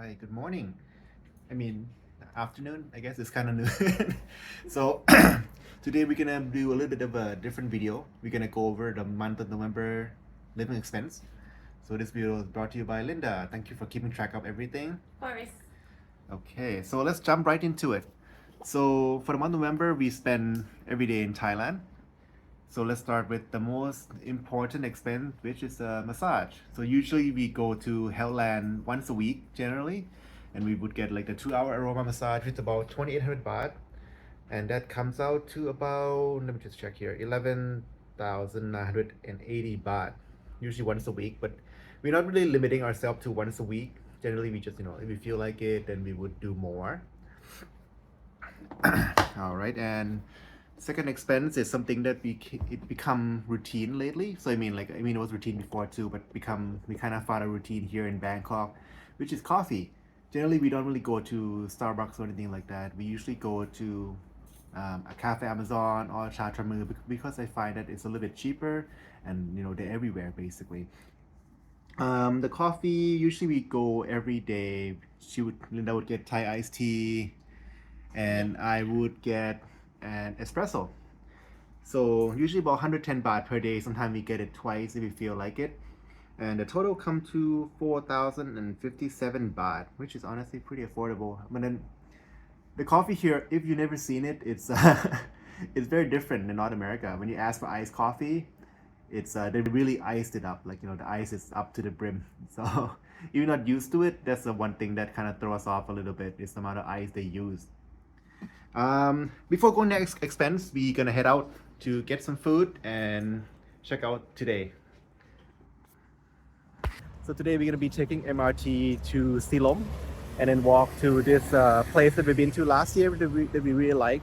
Hi, good morning. I mean, afternoon, I guess it's kind of noon. So, today we're gonna do a little bit of a different video. We're gonna go over the month of November living expense. So, this video is brought to you by Linda. Thank you for keeping track of everything. Of course. Okay, so let's jump right into it. So, for the month of November, we spend every day in Thailand. So let's start with the most important expense, which is a massage. So usually we go to Hellland once a week generally, and we would get like the 2 hour aroma massage with about 2,800 baht. And that comes out to about, let me just check here, 11,980 baht, usually once a week. But we're not really limiting ourselves to once a week. Generally, we just, if we feel like it, then we would do more. All right, and second expense is something that it become routine lately. So it was routine before too, but we kind of found a routine here in Bangkok, which is coffee. Generally, we don't really go to Starbucks or anything like that. We usually go to a Cafe Amazon or Cha Tramu because I find that it's a little bit cheaper, and they're everywhere basically. The coffee, usually we go every day. Linda would get Thai iced tea, and I would get an espresso. So usually about 110 baht per day. Sometimes we get it twice if we feel like it. And the total come to 4,057 baht, which is honestly pretty affordable. But then the coffee here, if you've never seen it, it's it's very different in North America. When you ask for iced coffee, it's they really iced it up, like the ice is up to the brim. So if you're not used to it, that's the one thing that kind of throws us off a little bit, is the amount of ice they use. Before going next expense, we're gonna head out to get some food and check out today. So today we're gonna be taking MRT to Silom and then walk to this place that we've been to last year that we really like.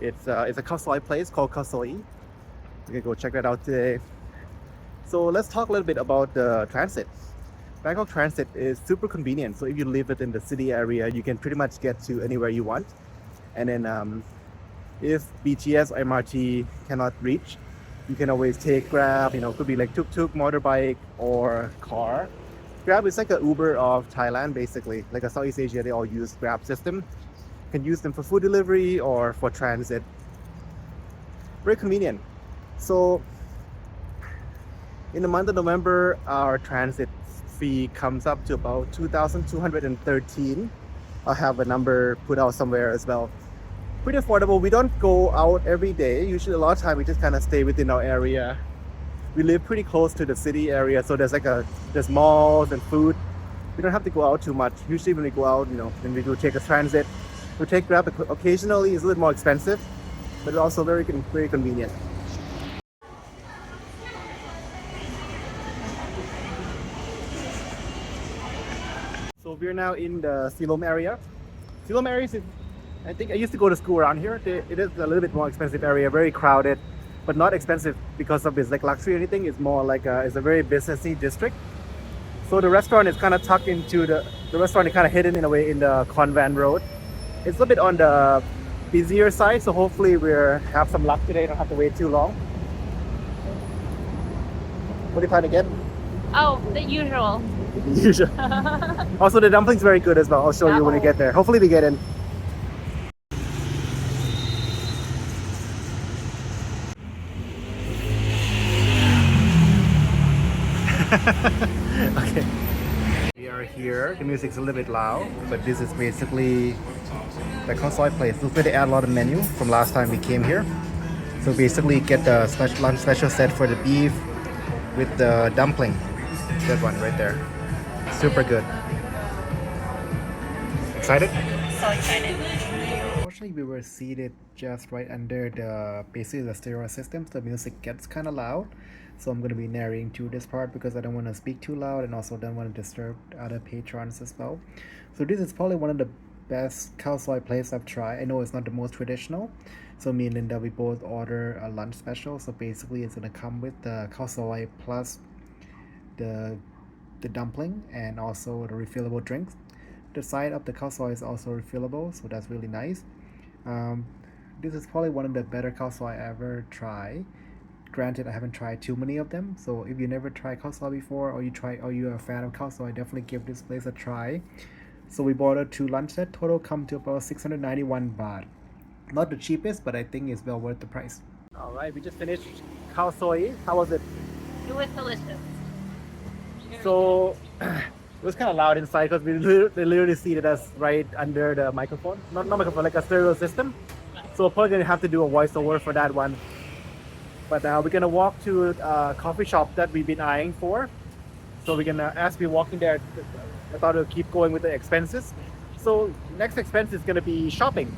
It's a khao soi place called Khao Soi. We're gonna go check that out today. So let's talk a little bit about the transit. Bangkok Transit is super convenient. So if you live within the city area, you can pretty much get to anywhere you want. And then if BTS or MRT cannot reach, you can always take Grab, could be like tuk-tuk, motorbike, or car. Grab is like an Uber of Thailand, basically. Like a Southeast Asia, they all use Grab system. You can use them for food delivery or for transit. Very convenient. So in the month of November, our transit fee comes up to about 2,213. I'll have a number put out somewhere as well. Pretty affordable. We don't go out every day. Usually a lot of time we just kind of stay within our area. We live pretty close to the city area, so there's malls and food. We don't have to go out too much. Usually when we go out, then we do take a transit. We take Grab occasionally. It's a little more expensive, but it's also very convenient. So we're now in the Silom area. Silom area is, I think I used to go to school around here. It is a little bit more expensive area, very crowded, but not expensive because of its like luxury or anything. It's more like it's a very businessy district. So the restaurant is kind of tucked into the restaurant is kind of hidden in a way in the Convan Road. It's a little bit on the busier side, so hopefully we'll have some luck today. Don't have to wait too long. What do you plan to get? Oh, the usual. Usual. Also, the dumplings very good as well. I'll show you when we get there. Hopefully we get in. Okay. We are here. The music's a little bit loud, but this is basically the khao soi place. Looks like they add a lot of menu from last time we came here. So basically get the lunch special set for the beef with the dumpling. That one right there. Super good. Excited? So excited. Unfortunately, we were seated just right under basically the stereo system, so the music gets kind of loud. So I'm going to be narrating to this part because I don't want to speak too loud and also don't want to disturb other patrons as well. So this is probably one of the best khao soi places I've tried. I know it's not the most traditional. So me and Linda, we both order a lunch special. So basically it's going to come with the khao soi plus the dumpling and also the refillable drinks. The side of the khao soi is also refillable, so that's really nice. This is probably one of the better khao soi I ever tried. Granted, I haven't tried too many of them, so if you never tried khao soi before or you're a fan of khao soi, definitely give this place a try. So we bought a 2 lunch set. Total come to about 691 baht. Not the cheapest, but I think it's well worth the price. All right, we just finished khao soi. How was it? It was delicious. So it was kind of loud inside because they literally seated us right under the microphone. Not microphone, like a stereo system. So we're probably gonna have to do a voiceover for that one. But we're gonna walk to a coffee shop that we've been eyeing for. So we're gonna, as we're walking there, I thought we'll keep going with the expenses. So next expense is gonna be shopping.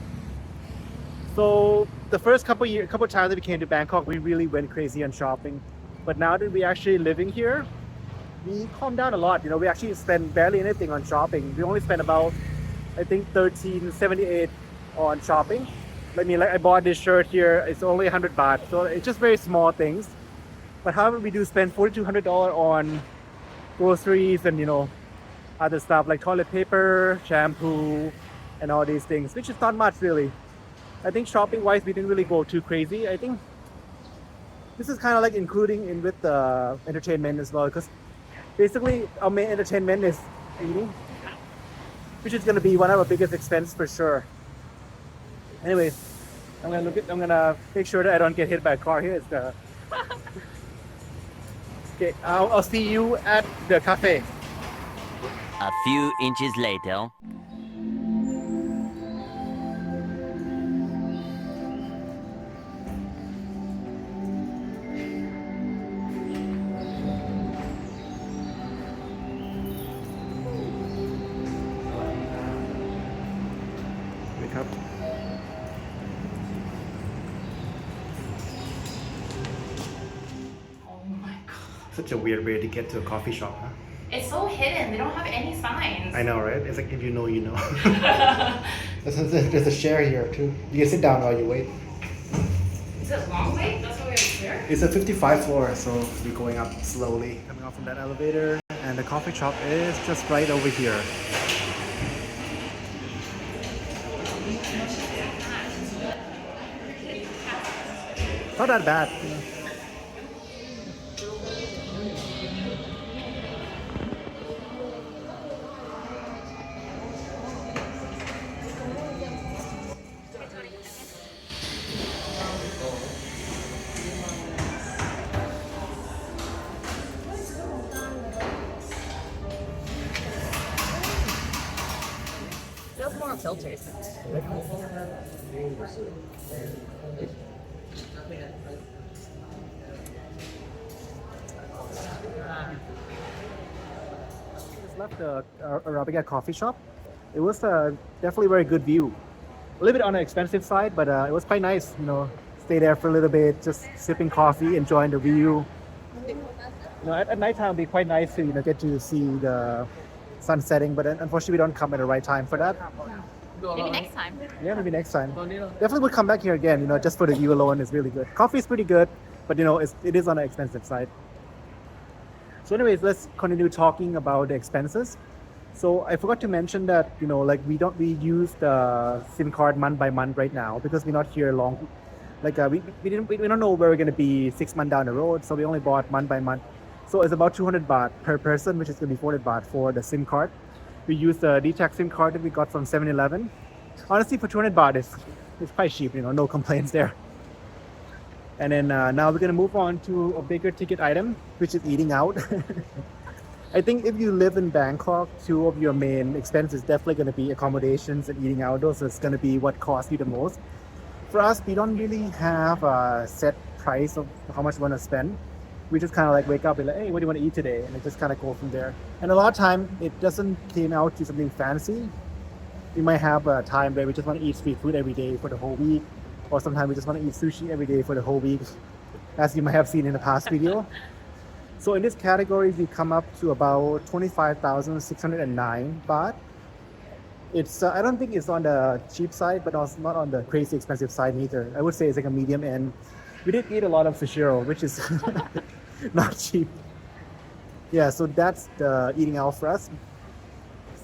So the first couple times that we came to Bangkok, we really went crazy on shopping. But now that we're actually living here, we calmed down a lot. We actually spend barely anything on shopping. We only spent about, I think, 1378 on shopping. I bought this shirt here. It's only 100 baht. So it's just very small things. But however, we do spend $4,200 on groceries and, other stuff like toilet paper, shampoo, and all these things, which is not much really. I think shopping wise, we didn't really go too crazy. I think this is kind of like including in with the entertainment as well, because basically our main entertainment is eating, which is going to be one of our biggest expense for sure. Anyways, I'm gonna make sure that I don't get hit by a car. Here is the okay. I'll see you at the cafe. A few inches later. Wake up. Oh my god. Such a weird way to get to a coffee shop, huh? It's so hidden. They don't have any signs. I know, right? It's like if you know, you know. There's a chair here too. You can sit down while you wait. Is it long wait? That's why we have here? It's a 55 floor, so we're going up slowly. Coming off from that elevator, and the coffee shop is just right over here. Not that bad. Feels more filters. Just left the Arabica coffee shop. It was definitely very good view. A little bit on the expensive side, but it was quite nice. Stay there for a little bit, just sipping coffee, enjoying the view. At nighttime it'll be quite nice to get to see the sun setting, but unfortunately we don't come at the right time for that. Maybe next time. Yeah, maybe next time. Definitely would come back here again. Just for the view alone is really good. Coffee is pretty good, but it is on the expensive side. So anyways, let's continue talking about the expenses. So I forgot to mention that we use the SIM card month by month right now because we're not here long. We don't know where we're gonna be 6 months down the road, so we only bought month by month. So it's about 200 baht per person, which is gonna be 400 baht for the SIM card. We use the DTAC SIM card that we got from 7-Eleven. Honestly, for 200 baht, it's quite cheap. No complaints there. And then now we're gonna move on to a bigger ticket item, which is eating out. I think if you live in Bangkok, two of your main expenses definitely gonna be accommodations and eating out. Those is gonna be what costs you the most. For us, we don't really have a set price of how much we want to spend. We just kind of wake up and hey, what do you want to eat today? And it just kind of go from there. And a lot of time, it doesn't came out to something fancy. We might have a time where we just want to eat street food every day for the whole week. Or sometimes we just want to eat sushi every day for the whole week, as you might have seen in the past video. So in this category, we come up to about 25,609 baht. It's I don't think it's on the cheap side, but also not on the crazy expensive side either. I would say it's like a medium end. We did eat a lot of sushi roll, which is not cheap. Yeah, so that's the eating out for us.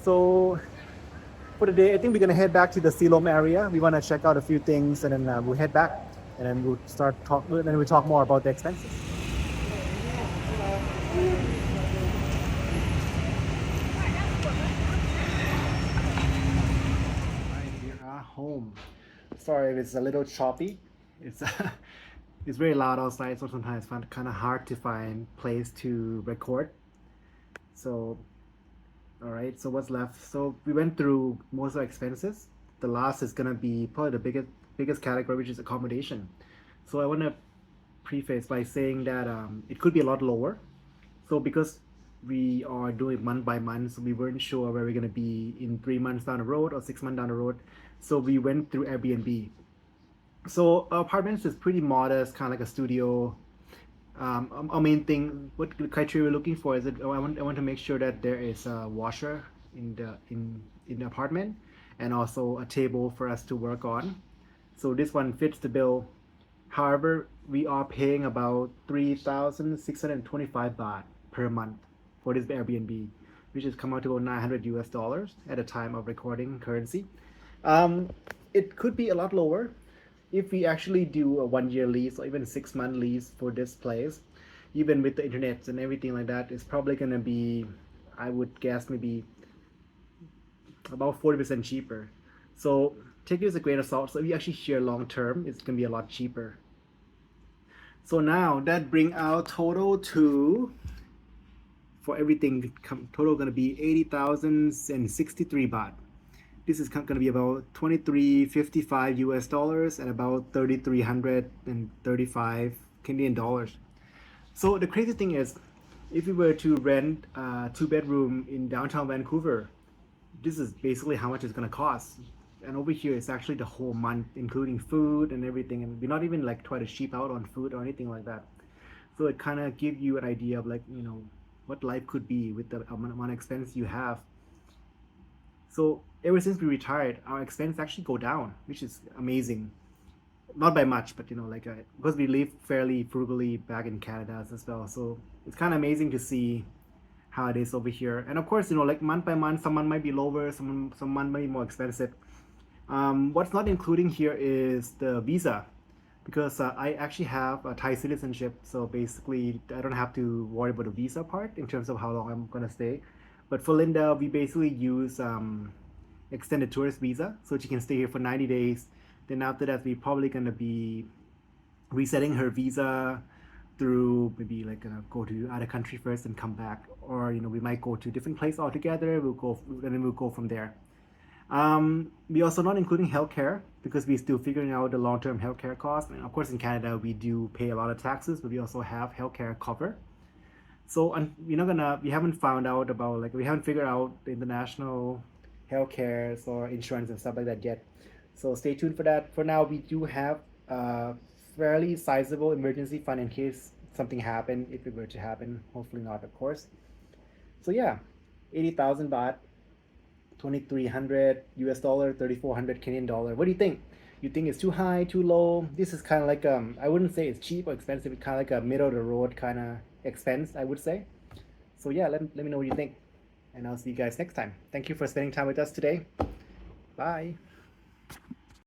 So for the day, I think we're gonna head back to the Silom area. We want to check out a few things, and then we'll head back, and then we'll we'll talk more about the expenses. home. Sorry if it's a little choppy. It's it's very loud outside, so sometimes it's kind of hard to find place to record. So, all right. So what's left? So we went through most of our expenses. The last is gonna be probably the biggest category, which is accommodation. So I want to preface by saying that it could be a lot lower. So because we are doing month by month, so we weren't sure where we're gonna be in 3 months down the road or 6 months down the road. So we went through Airbnb. So our apartments is pretty modest, kind of like a studio. Our main thing, what criteria we're looking for is that I want to make sure that there is a washer in the apartment, and also a table for us to work on. So this one fits the bill. However, we are paying about 3,625 baht per month for this Airbnb, which is come out to about $900 at the time of recording currency. It could be a lot lower if we actually do a 1 year lease or even 6 month lease for this place. Even with the internet and everything like that, it's probably gonna be, I would guess, maybe about 40% cheaper. So take it as a grain of salt. So if you actually share long term, it's gonna be a lot cheaper. So now that bring our total to, for everything, total gonna be 80,063 baht. This is gonna be about 2355 US dollars and about 3,335 Canadian dollars. So the crazy thing is, if we were to rent a 2 bedroom in downtown Vancouver, this is basically how much it's gonna cost. And over here it's actually the whole month, including food and everything, and we're not even like try to cheap out on food or anything like that. So it kind of give you an idea of, like, what life could be with the amount of expense you have. So ever since we retired, our expense actually go down, which is amazing. Not by much, but because we live fairly frugally back in Canada as well. So it's kind of amazing to see how it is over here. And of course, like month by month, some month might be lower, some month might be more expensive. What's not including here is the visa, because I actually have a Thai citizenship. So basically, I don't have to worry about the visa part in terms of how long I'm gonna stay. But for Linda, we basically use extended tourist visa, so she can stay here for 90 days. Then after that, we're probably gonna be resetting her visa through maybe go to other country first and come back, or we might go to a different place altogether. We'll go from there. We also not including healthcare, because we're still figuring out the long-term healthcare cost. And of course, in Canada, we do pay a lot of taxes, but we also have healthcare cover. So we haven't found out about, we haven't figured out the international healthcare or insurance and stuff like that yet. So stay tuned for that. For now, we do have a fairly sizable emergency fund in case something happened, if it were to happen. Hopefully not, of course. So yeah, 80,000 baht, 2,300 US dollar, 3,400 Canadian dollar. What do you think? You think it's too high, too low? This is kind of like I wouldn't say it's cheap or expensive. It's kind of like a middle of the road kind of expense, I would say. So yeah, let me know what you think, and I'll see you guys next time. Thank you for spending time with us today. Bye.